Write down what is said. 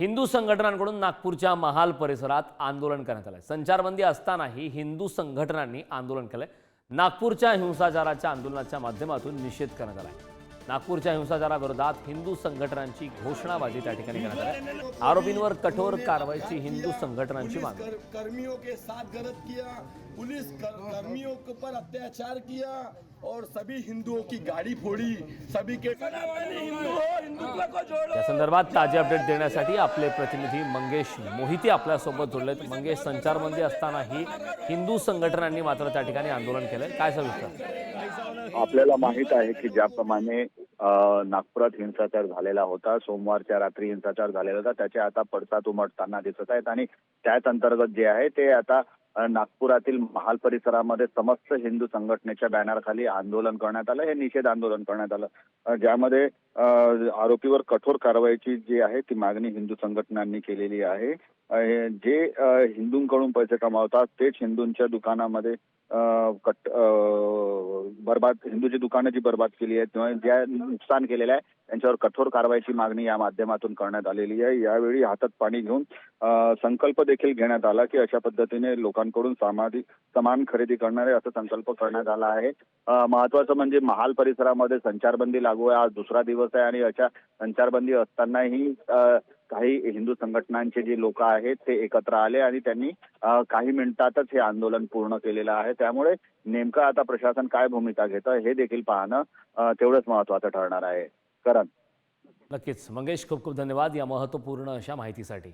हिंदू संघटनांकडून नागपूरच्या महाल परिसरात आंदोलन करण्यात आलंय। संचारबंदी असतानाही हिंदू संघटनांनी आंदोलन केलंय। नागपूरच्या हिंसाचाराच्या आंदोलनाच्या माध्यमातून निषेध करण्यात आलाय। नागपूरच्या हिंसाचाराविरोधात हिंदू संघटनांची घोषणाबाजी त्या ठिकाणी करण्यात आली। आरोपींवर कठोर कारवाईची हिंदू संघटनांची मागणी। कर्मियों के साथ गलत किया, पुलिस कर्मियों के ऊपर अत्याचार किया और सभी हिंदुओं की गाड़ी फोड़ी, सभी के हिंदुत्व को जोड़ो। या संदर्भात ताजे अपडेट देण्यासाठी आपले प्रतिनिधी मंगेश मोहिते आपल्या सोबत जोडलेत। मंगेश, संचारबंदी असतानाही हिंदू संघटनांनी मात्र त्या ठिकाणी आंदोलन केलंय, काय सविस्तर? आपल्याला माहित आहे की ज्याप्रमाणे नागपुरात हिंसाचार झालेला होता, सोमवारच्या रात्री हिंसाचार झालेला होता, त्याचे आता पडसाद उमटताना दिसत आहेत आणि त्याच अंतर्गत जे आहे ते आता नागपुरातील महाल परिसरामध्ये समस्त हिंदू संघटनेच्या बॅनरखाली आंदोलन करण्यात आलं। हे निषेध आंदोलन करण्यात आलं, ज्यामध्ये आरोपीवर कठोर कारवाईची जी आहे ती मागणी हिंदू संघटनांनी केलेली आहे। जे हिंदूंकडून पैसे कमावतात तेच हिंदूंच्या दुकानामध्ये बर्बाद हिंदूची दुकानं जी बर्बाद केली आहेत किंवा ज्या नुकसान केलेलं आहे त्यांच्यावर कठोर कारवाईची मागणी या माध्यमातून करण्यात आलेली आहे। यावेळी हातात पाणी घेऊन संकल्प देखील घेण्यात आला की अशा पद्धतीने लोकांकडून समान खरेदी करणारे असा संकल्प करण्यात आला आहे। महत्वाचं म्हणजे महाल परिसरामध्ये संचारबंदी लागू आहे, आज दुसरा दिवस आहे आणि अशा संचारबंदी असतानाही काही हिंदू संघटनांचे जे लोक आहेत ते एकत्र आले आणि त्यांनी काही मिनिटातच हे आंदोलन पूर्ण केलेलं आहे। त्यामुळे नेमकं आता प्रशासन काय भूमिका घेतं हे देखील पाहणं तेवढंच महत्त्वाचं ठरणार आहे। करण, नक्कीच मंगेश, खूप खूप धन्यवाद या महत्त्वपूर्ण अशा माहितीसाठी।